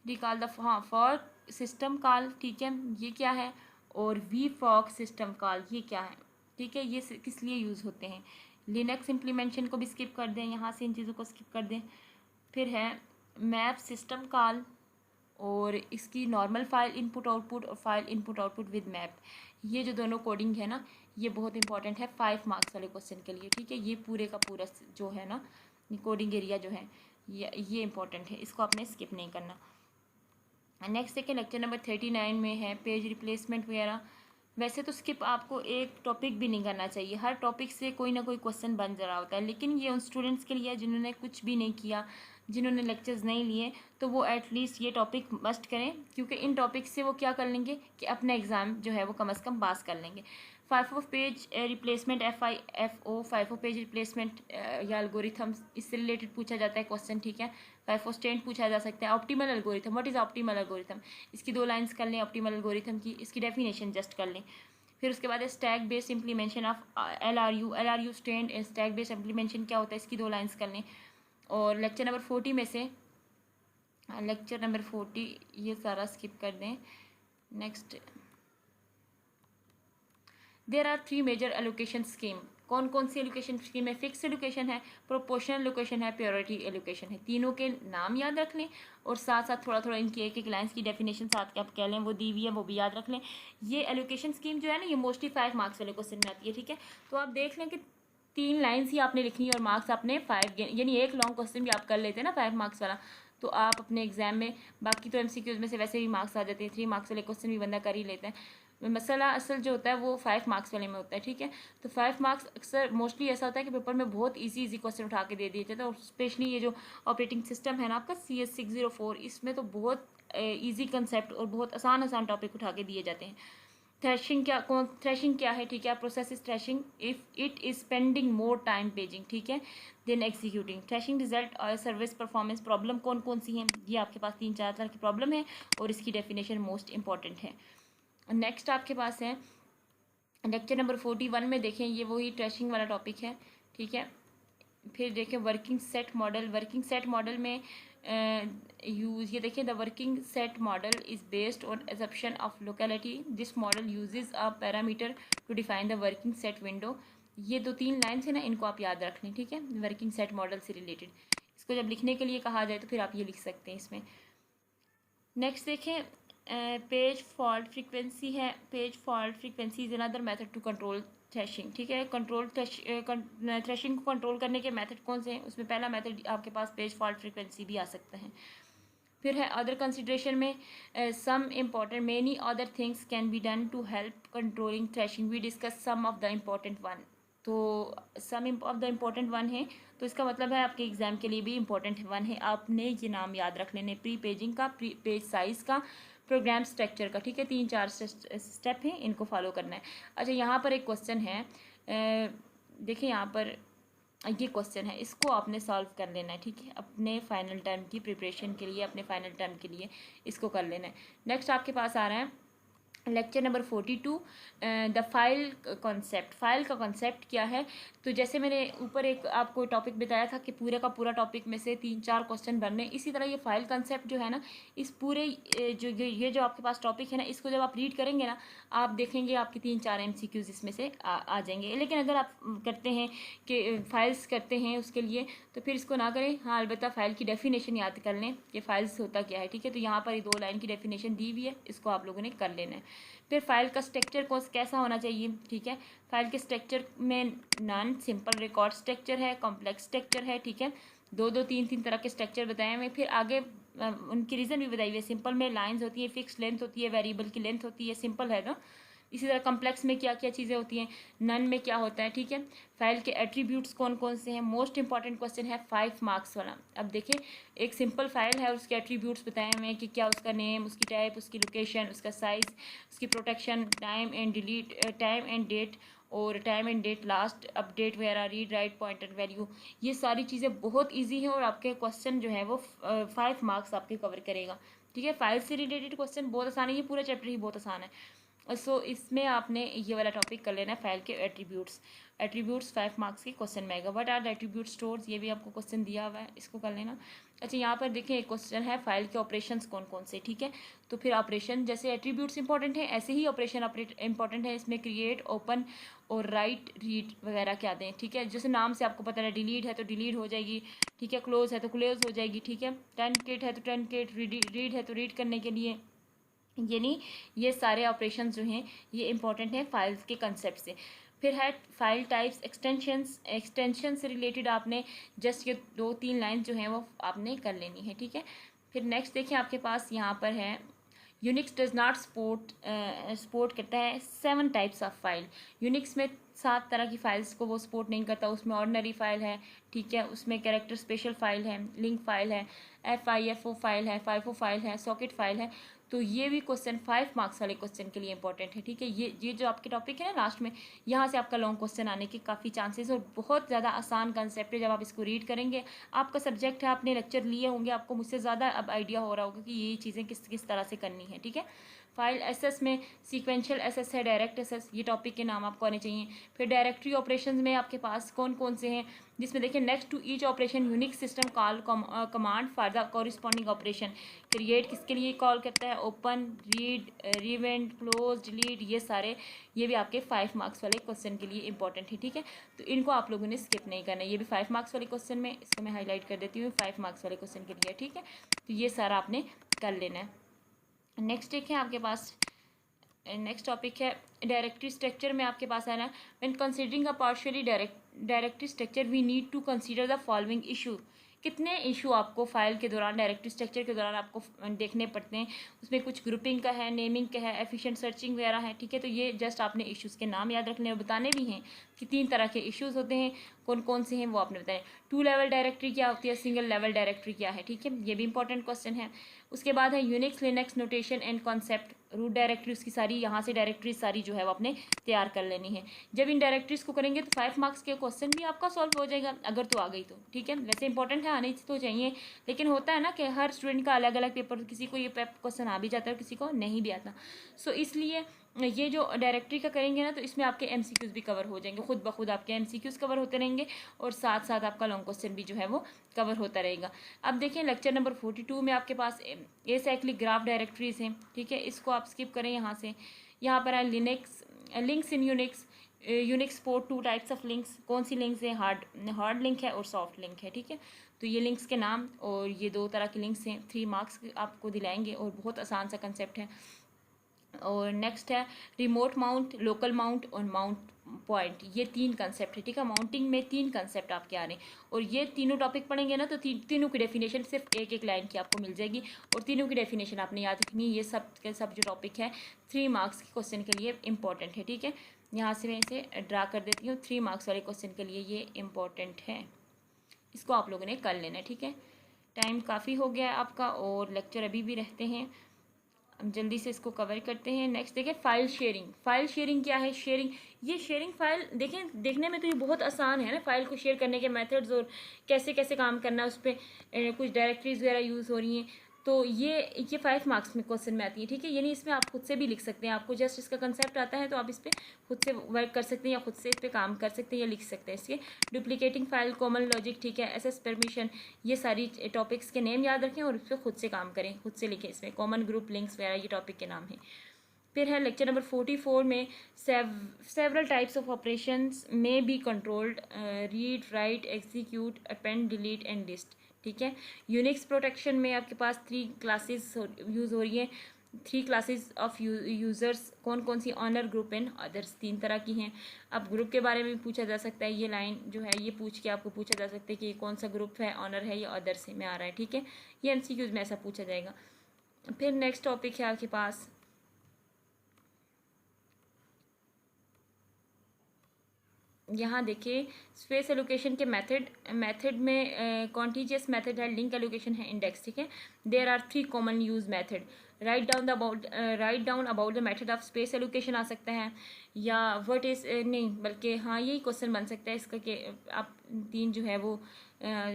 Recall the for system call, ठीक है, ये क्या है, और वी फॉक सिस्टम कॉल ये क्या है, ठीक है, ये किस लिए यूज़ होते हैं। लिनक्स इम्प्लीमेंटेशन को भी स्किप कर दें, यहाँ से इन चीज़ों को स्किप कर दें। फिर है मैप सिस्टम कॉल, और इसकी नॉर्मल फाइल इनपुट आउटपुट और file input output with map, ये जो दोनों कोडिंग है ना ये बहुत इंपॉर्टेंट है 5 मार्क्स वाले क्वेश्चन के लिए, ठीक है। ये पूरे का पूरा जो है ना कोडिंग एरिया जो है ये इंपॉर्टेंट है, इसको आपने स्किप नहीं करना। नेक्स्ट देखिए, लेक्चर नंबर 39 में है पेज रिप्लेसमेंट वगैरह। वैसे तो स्किप आपको एक टॉपिक भी नहीं करना चाहिए, हर टॉपिक से कोई ना कोई क्वेश्चन बन रहा होता है, लेकिन ये उन स्टूडेंट्स के लिए जिन्होंने कुछ भी नहीं किया, जिन्होंने लेक्चर्स नहीं लिए, तो वो एटलीस्ट ये टॉपिक मस्ट करें, क्योंकि इन टॉपिक से वो क्या कर लेंगे कि अपना एग्ज़ाम जो है वो कम से कम पास कर लेंगे। FIFO page replacement, FIFO FIFO page replacement या एल्गोरिथम्स, इससे रिलेटेड पूछा जाता है क्वेश्चन, ठीक है। FIFO स्टैंड पूछा जा सकता है। Optimal algorithm, what is optimal algorithm, इसकी 2 लाइन्स कर लें ऑप्टिमल एल्गोरिथम की, इसकी डेफिनेशन जस्ट कर लें। फिर उसके बाद stack based implementation of LRU stand, stack based implementation क्या होता है, इसकी 2 लाइन्स कर लें। और लेक्चर नंबर 40 में से लेक्चर नंबर 40 ये सारा स्किप कर दें। Next, there are 3 major allocation scheme, कौन कौन सी एलोकेशन स्कीम है, फिक्स एलोकेशन है, प्रोपोर्शनल एलोकेशन है, प्रायोरिटी एलोकेशन है। तीनों के नाम याद रख लें और साथ साथ थोड़ा थोड़ा इनकी एक एक लाइन्स की डेफिनेशन साथ के आप कह लें, वो दी हुई है वो भी याद रख लें। ये एलोकेशन स्कीम जो है ना ये मोस्टली 5 मार्क्स वाले क्वेश्चन में आती है, ठीक है। तो आप देख लें कि 3 लाइन्स ही आपने लिखनी है और मार्क्स आपने 5, यानी एक लॉन्ग क्वेश्चन भी आप कर लेते हैं ना 5 मार्क्स वाला, तो आप अपने एग्जाम में, बाकी तो MCQs में से वैसे भी मार्क्स आ जाते हैं, 3 मार्क्स वाले क्वेश्चन भी बंदा कर ही लेता है। मसला असल जो होता है वो 5 मार्क्स वाले में होता है, ठीक है। तो 5 मार्क्स अक्सर मोस्टली ऐसा होता है कि पेपर में बहुत इजी क्वेश्चन उठा के दे दिए जाते हैं, और स्पेशली ये जो ऑपरेटिंग सिस्टम है ना आपका CS 604, इसमें तो बहुत ईजी कंसेप्ट और बहुत आसान टॉपिक उठा के दिए जाते हैं। थ्रेशिंग क्या है, ठीक है। Process is threshing if it is spending more time paging, ठीक है, देन एग्जीक्यूटिंग। थ्रेशिंग रिजल्ट और सर्विस परफॉर्मेंस प्रॉब्लम कौन कौन सी हैं, ये आपके पास 3-4 तरह की प्रॉब्लम है और इसकी डेफिनेशन मोस्ट इंपॉर्टेंट है। नेक्स्ट आपके पास है लेक्चर नंबर 41 में देखें, ये वही थ्रेशिंग वाला टॉपिक है, ठीक है। फिर देखें working set model, working set model में यूज़, ये देखिए, the working set model is based on assumption of locality, this model uses a parameter to define the working set window. ये 2-3 लाइन्स है ना, इनको आप याद रख लें, ठीक है, वर्किंग सेट मॉडल से रिलेटेड। इसको जब लिखने के लिए कहा जाए तो फिर आप ये लिख सकते हैं इसमें। नेक्स्ट देखें, पेज फॉल्ट फ्रीक्वेंसी है, page fault frequency is another method to control thrashing, ठीक है। थ्रेशिंग को कंट्रोल करने के मेथड कौन से हैं, उसमें पहला मेथड आपके पास पेज फॉल्ट फ्रीक्वेंसी भी आ सकता है। फिर है अदर कंसिडरेशन में some important, many other things can be done to help controlling threshing, we discuss some of the important one. तो some of the important one है, तो इसका मतलब है आपके एग्जाम के लिए भी इम्पॉर्टेंट वन है, आपने ये नाम याद रख लेने, प्री पेजिंग का, प्री पेज साइज का, प्रोग्राम स्ट्रक्चर का, ठीक है। 3-4 स्टेप हैं, इनको फॉलो करना है। अच्छा, यहाँ पर एक क्वेश्चन है, देखिए यहाँ पर ये क्वेश्चन है, इसको आपने सॉल्व कर लेना है, ठीक है, अपने फाइनल टर्म की प्रिपरेशन के लिए, अपने फाइनल टर्म के लिए इसको कर लेना है। नेक्स्ट आपके पास आ रहा है lecture number 42, the file concept. File का कॉन्सेप्ट क्या है, तो जैसे मैंने ऊपर एक आपको टॉपिक बताया था कि पूरे का पूरा टॉपिक में से 3-4 क्वेश्चन बनने, इसी तरह ये फाइल कॉन्सेप्ट जो है ना, इस पूरे ये जो आपके पास टॉपिक है ना, इसको जब आप रीड करेंगे ना, आप देखेंगे आपके 3-4 MCQs इसमें से आ जाएंगे। लेकिन अगर आप करते हैं कि फाइल्स करते हैं उसके लिए, तो फिर इसको ना करें। हाँ, अलबत्ता फ़ाइल की डेफिनेशन याद कर लें कि फाइल्स होता क्या है, ठीक है। तो यहाँ पर ये 2 लाइन की डेफिनेशन दी हुई है, इसको आप लोगों ने कर लेना है। फिर फाइल का स्ट्रक्चर को कैसा होना चाहिए, ठीक है। फाइल के स्ट्रक्चर में नॉन सिंपल रिकॉर्ड स्ट्रक्चर है, कॉम्प्लेक्स स्ट्रक्चर है, ठीक है। 2-3 तरह के स्ट्रक्चर बताए हुए। फिर आगे उनकी रीज़न भी बताई हुई है। सिंपल में लाइंस होती है, फिक्स लेंथ होती है, वेरिएबल की लेंथ होती है, सिंपल है ना। इसी तरह कम्प्लेक्स में क्या क्या चीज़ें होती हैं, नन में क्या होता है, ठीक है। फाइल के एट्रीब्यूट्स कौन कौन से हैं, मोस्ट इंपॉर्टेंट क्वेश्चन है 5 मार्क्स वाला। अब देखिए, एक सिंपल फाइल है, उसके एट्रीब्यूट्स बताए हुए हैं कि क्या उसका नेम, उसकी टाइप, उसकी लोकेशन, उसका साइज़, उसकी प्रोटेक्शन, टाइम एंड डेट और time and date, last update वगैरह, रीड राइट पॉइंटर वैल्यू, ये सारी चीज़ें बहुत ईजी हैं और आपके क्वेश्चन जो है वो 5 मार्क्स आपके कवर करेगा। ठीक है, फाइल से रिलेटेड क्वेश्चन बहुत आसान है, ये पूरा चैप्टर ही बहुत आसान है। सो इसमें आपने ये वाला टॉपिक कर लेना है, फाइल के एट्रीब्यूट्स 5 मार्क्स के क्वेश्चन में आएगा। व्हाट आर एट्रीब्यूट स्टोर्स, ये भी आपको क्वेश्चन दिया हुआ है, इसको कर लेना। अच्छा, यहाँ पर देखिए एक क्वेश्चन है फाइल के ऑपरेशंस कौन कौन से। ठीक है, तो फिर ऑपरेशन जैसे एट्रीब्यूट्स इंपॉर्टेंट है, ऐसे ही ऑपरेशन इंपॉर्टेंट है। इसमें क्रिएट, ओपन और राइट, रीड वगैरह क्या दें। ठीक है, जैसे नाम से आपको पता है, डिलीट है तो डिलीट हो जाएगी। ठीक है, क्लोज है तो क्लोज हो जाएगी। ठीक है, ट्रंकेट है तो ट्रंकेट, रीड है तो रीड करने के लिए, यानी ये सारे ऑपरेशन जो हैं ये इंपॉर्टेंट हैं फाइल्स के कंसेप्ट से। फिर है फाइल टाइप्स, एक्सटेंशन से रिलेटेड आपने जस्ट ये 2-3 लाइन जो हैं वो आपने कर लेनी है। ठीक है, फिर नेक्स्ट देखिए आपके पास यहाँ पर है यूनिक्स डज नॉट सपोर्ट करता है 7 टाइप्स ऑफ फाइल। यूनिक्स में 7 तरह की फाइल्स को वो सपोर्ट नहीं करता। उसमें ऑर्डिनरी फाइल है, ठीक है, उसमें कैरेक्टर स्पेशल फाइल है, लिंक फाइल है, FIFO फाइल है, FIFO फाइल है, सॉकेट फाइल है। तो ये भी क्वेश्चन 5 मार्क्स वाले क्वेश्चन के लिए इंपॉर्टेंट है। ठीक है, ये जो आपके टॉपिक है ना लास्ट में, यहाँ से आपका लॉन्ग क्वेश्चन आने के काफ़ी चांसेस, और बहुत ज़्यादा आसान कंसेप्ट है। जब आप इसको रीड करेंगे, आपका सब्जेक्ट है, आपने लेक्चर लिए होंगे, आपको मुझसे ज़्यादा अब आइडिया हो रहा होगा कि ये चीज़ें किस किस तरह से करनी है। ठीक है, फाइल एसएस में सीक्वेंशियल एसएस है, डायरेक्ट एसएस, ये टॉपिक के नाम आपको आने चाहिए। फिर डायरेक्टरी ऑपरेशंस में आपके पास कौन कौन से हैं, जिसमें देखिए next to each operation Unix system call command for the corresponding operation. Create किसके लिए कॉल करता है, open, read, rewind, close, delete, ये सारे, ये भी आपके 5 मार्क्स वाले क्वेश्चन के लिए इंपॉर्टेंट है। ठीक है, तो इनको आप लोगों ने स्किप नहीं करना है, ये भी 5 मार्क्स वाले क्वेश्चन में, इसको मैं हाईलाइट कर देती हूँ 5 मार्क्स वाले क्वेश्चन के लिए। ठीक है, तो ये सारा आपने कर लेना है। नेक्स्ट एक है आपके पास, नेक्स्ट टॉपिक है डायरेक्टरी स्ट्रक्चर में आपके पास है ना, when considering a partially directory structure we need to consider the following issue. कितने इशू आपको फाइल के दौरान, डायरेक्टरी स्ट्रक्चर के दौरान आपको देखने पड़ते हैं। उसमें कुछ ग्रुपिंग का है, नेमिंग का है, एफिशिएंट सर्चिंग वगैरह है। ठीक है, तो ये जस्ट आपने इश्यूज़ के नाम याद रखने और बताने भी हैं कि 3 तरह के इश्यूज़ होते हैं, कौन कौन से हैं वो आपने बताए। 2 लेवल डायरेक्टरी क्या होती है, सिंगल लेवल डायरेक्टरी क्या है। ठीक है, ये भी इंपॉर्टेंट क्वेश्चन है। उसके बाद है Unix Linux notation and concept, root directory, उसकी सारी यहाँ से डायरेक्टरी सारी जो है वो आपने तैयार कर लेनी है। जब इन डायरेक्टरीज को करेंगे तो 5 मार्क्स के क्वेश्चन भी आपका सॉल्व हो जाएगा, अगर तो आ गई तो। ठीक है, वैसे इंपॉर्टेंट है, आने तो चाहिए, लेकिन होता है ना कि हर स्टूडेंट का अलग अलग पेपर, किसी को ये क्वेश्चन आ भी जाता है, किसी को नहीं भी आता। सो इसलिए ये जो डायरेक्टरी का करेंगे ना, तो इसमें आपके MCQs भी कवर हो जाएंगे, खुद ब खुद आपके MCQs कवर होते रहेंगे, और साथ साथ आपका लॉन्ग क्वेश्चन भी जो है वो कवर होता रहेगा। अब देखिए लेक्चर नंबर 42 में आपके पास एसाइक्लिक ग्राफ डायरेक्टरीज हैं। ठीक है, इसको आप स्किप करें यहाँ से। यहाँ पर है links in Unix support 2 types of links. कौन सी लिंक्स है, हार्ड लिंक है और सॉफ्ट लिंक है। ठीक है, तो ये लिंक्स के नाम और ये 2 तरह के लिंक्स हैं, 3 मार्क्स आपको दिलाएंगे और बहुत आसान सा कंसेप्ट है। और नेक्स्ट है रिमोट माउंट, लोकल माउंट और माउंट पॉइंट, ये 3 कंसेप्ट है। ठीक है, माउंटिंग में 3 कंसेप्ट आपके आ रहे हैं, और ये तीनों टॉपिक पढ़ेंगे ना तो तीनों की डेफिनेशन सिर्फ एक लाइन की आपको मिल जाएगी, और तीनों की डेफिनेशन आपने याद रखनी है। ये सब के सब जो टॉपिक है 3 मार्क्स के क्वेश्चन के लिए इंपॉर्टेंट है। ठीक है, यहाँ से मैं इसे ड्रा कर देती हूँ, 3 मार्क्स वाले क्वेश्चन के लिए ये इंपॉर्टेंट है, इसको आप लोगों ने कर लेना है। ठीक है, टाइम काफ़ी हो गया है आपका और लेक्चर अभी भी रहते हैं, हम जल्दी से इसको कवर करते हैं। नेक्स्ट देखें फाइल शेयरिंग। फाइल शेयरिंग क्या है, ये शेयरिंग फाइल देखें, देखने में तो ये बहुत आसान है ना, फाइल को शेयर करने के मेथड्स और कैसे कैसे काम करना है, उस पर कुछ डायरेक्टरीज वगैरह यूज़ हो रही हैं, तो ये 5 मार्क्स में क्वेश्चन में आती है। ठीक है, यानी इसमें आप खुद से भी लिख सकते हैं, आपको जस्ट इसका कंसेप्ट आता है तो आप इस पर खुद से वर्क कर सकते हैं या खुद से इस पर काम कर सकते हैं या लिख सकते हैं। इसके डुप्लीकेटिंग फाइल, कॉमन लॉजिक, ठीक है, SS परमिशन, ये सारी टॉपिक्स के नेम याद रखें और इस पर खुद से काम करें, खुद से लिखें, इसमें कॉमन ग्रुप लिंक्स वगैरह ये टॉपिक के नाम हैं। फिर है लेक्चर नंबर 44 में सेवरल टाइप्स ऑफ ऑपरेशंस में be controlled, read, right, execute, append, delete and list. ठीक है, यूनिक्स प्रोटेक्शन में आपके पास 3 क्लासेस यूज़ हो रही हैं, 3 क्लासेस ऑफ यूज़र्स, कौन कौन सी, ऑनर, ग्रुप एंड अदर्स, 3 तरह की हैं। अब ग्रुप के बारे में भी पूछा जा सकता है, ये लाइन जो है ये पूछ के आपको पूछा जा सकता है कि कौन सा ग्रुप है, ऑनर है या अदर्स में आ रहा है। ठीक है, ये MCQs में ऐसा पूछा जाएगा। फिर नेक्स्ट टॉपिक है आपके पास, यहाँ देखिए स्पेस एलोकेशन के मेथड में कॉन्टीजियस मेथड है, लिंक एलोकेशन है, इंडेक्स। ठीक है, there are 3 common use method, write down about the method of space allocation आ सकता है, या व्हाट इज़ नहीं बल्कि हाँ यही क्वेश्चन बन सकता है इसका कि आप तीन जो है वो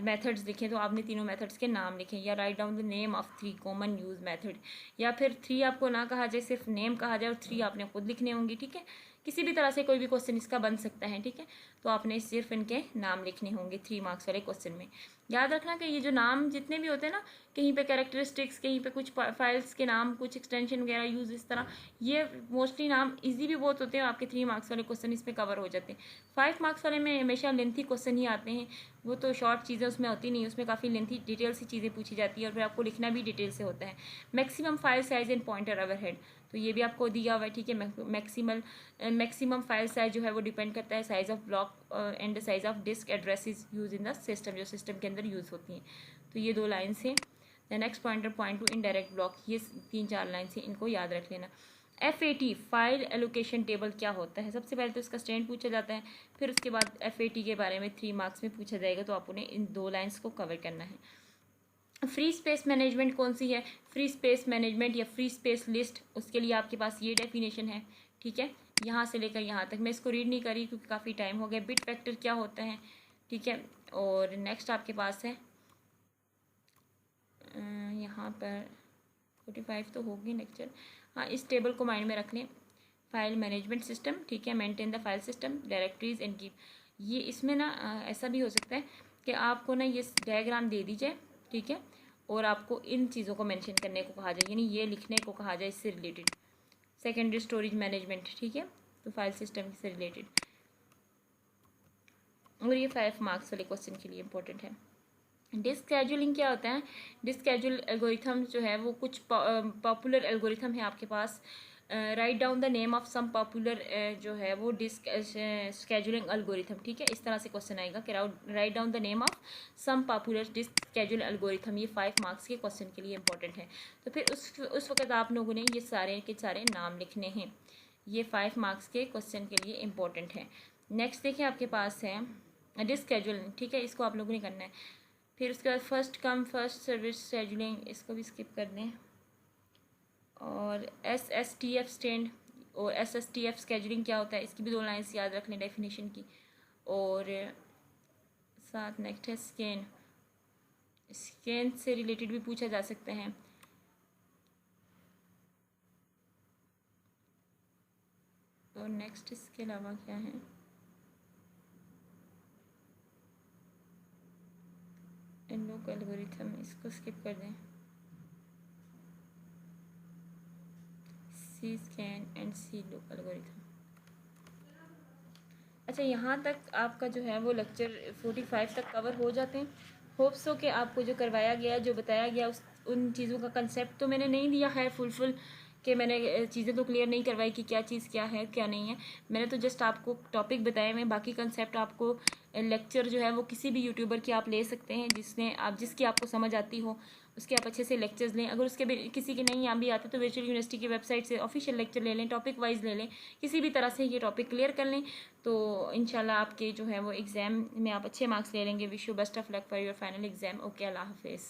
मेथड्स लिखें तो आपने तीनों मेथड्स के नाम लिखें, या write down the name of 3 common use method, या फिर 3 आपको ना कहा जाए, सिर्फ नेम कहा जाए और 3 आपने खुद लिखने होंगे। ठीक है, किसी भी तरह से कोई भी क्वेश्चन इसका बन सकता है। ठीक है, तो आपने सिर्फ इनके नाम लिखने होंगे 3 मार्क्स वाले क्वेश्चन में। याद रखना कि ये जो नाम जितने भी होते हैं ना, कहीं पे कैरेक्टरिस्टिक्स, कहीं पे कुछ फाइल्स के नाम, कुछ एक्सटेंशन वगैरह यूज, इस तरह ये मोस्टली नाम इजी भी बहुत होते हैं। आपके 3 मार्क्स वाले क्वेश्चन इसमें कवर हो जाते हैं। 5 मार्क्स वाले में हमेशा लेंथी क्वेश्चन ही आते हैं, वो तो शॉर्ट चीज़ें उसमें होती नहीं, उसमें काफ़ी लेंथी डिटेल से चीज़ें पूछी जाती है और फिर आपको लिखना भी डिटेल से होता है। Maximum file size and pointer overhead, तो ये भी आपको दिया हुआ है। ठीक है, मैक्सिमम फाइल साइज जो है वो डिपेंड करता है size of block and the size of disk addresses use in the system, जो सिस्टम के अंदर यूज़ होती हैं। तो ये 2 लाइन से next pointer point two indirect block, ये 3-4 लाइन से इनको याद रख लेना। FAT फाइल एलोकेशन टेबल क्या होता है? सबसे पहले तो इसका स्टैंड पूछा जाता है, फिर उसके बाद FAT के बारे में 3 मार्क्स में पूछा जाएगा, तो आप उन्हें इन 2 लाइन्स को कवर करना है। फ्री स्पेस मैनेजमेंट कौन सी है? फ्री स्पेस मैनेजमेंट या फ्री स्पेस लिस्ट, उसके लिए आपके पास ये डेफिनेशन है। ठीक है, यहाँ से लेकर यहाँ तक मैं इसको रीड नहीं करी क्योंकि काफ़ी टाइम हो गया। बिट फैक्टर क्या होता है? ठीक है, और नेक्स्ट आपके पास है यहाँ पर 45 तो होगी लेक्चर। हाँ, इस टेबल को माइंड में रख लें। फाइल मैनेजमेंट सिस्टम, ठीक है, maintain the file system, directories and keep. ये इसमें ना ऐसा भी हो सकता है कि आपको ना ये डायग्राम दे दी जाए, ठीक है, और आपको इन चीज़ों को मेंशन करने को कहा जाए, यानी ये लिखने को कहा जाए इससे रिलेटेड। सेकेंडरी स्टोरेज मैनेजमेंट, ठीक है, तो फाइल सिस्टम से रिलेटेड, और ये 5 मार्क्स वाले क्वेश्चन के लिए इंपॉर्टेंट है। डिस्क शेड्यूलिंग क्या होता है? डिस्क शेड्यूल एल्गोरिथम जो है वो कुछ पॉपुलर एल्गोरिथम है आपके पास। Write down the name of some popular जो है वो डिस्क शेड्यूलिंग एल्गोरिथम, ठीक है, इस तरह से क्वेश्चन आएगा कि write down the name of some popular disk schedule algorithm. ये 5 मार्क्स के क्वेश्चन के लिए इंपॉर्टेंट है। तो फिर उस वक्त आप लोगों ने ये सारे के सारे नाम लिखने हैं। ये 5 मार्क्स के क्वेश्चन के लिए इंपॉर्टेंट है। नेक्स्ट देखिए आपके पास है डिस्क शेड्यूलिंग, ठीक है, इसको आप लोगों ने करना है। फिर उसके बाद first come first service scheduling, इसको भी स्किप कर दें। और SSTF स्टैंड और SSTF स्केड्यूलिंग क्या होता है, इसकी भी 2 लाइन्स याद रख लें डेफिनेशन की। और साथ नेक्स्ट है स्कैन, स्कैन से रिलेटेड भी पूछा जा सकता है। और नेक्स्ट इसके अलावा क्या है, लुक एल्गोरिथम, इसको स्किप कर दें। C scan and C look algorithm. अच्छा, यहाँ तक आपका जो है वो लेक्चर 45 तक कवर हो जाते हैं। होप्स हो कि आपको जो करवाया गया, जो बताया गया, उन चीज़ों का कंसेप्ट तो मैंने नहीं दिया है फुल कि मैंने चीज़ें तो क्लियर नहीं करवाई कि क्या चीज़ क्या है क्या नहीं है। मैंने तो जस्ट आपको टॉपिक बताए हैं, बाकी कंसेप्ट आपको लेक्चर जो है वो किसी भी यूट्यूबर की आप ले सकते हैं जिसकी आपको समझ आती हो, उसके आप अच्छे से लेक्चर्स लें। अगर उसके भी किसी के नहीं भी आते तो वर्चुअल यूनिवर्सिटी की वेबसाइट से ऑफिशियल लेक्चर ले लें, टॉपिक वाइज ले लें, किसी भी तरह से ये टॉपिक क्लियर कर लें, तो इंशाल्लाह आपके जो है वो एग्ज़ाम में आप अच्छे मार्क्स ले लेंगे। Wish you best of luck for your final exam. Okay, अल्लाह हाफिज़।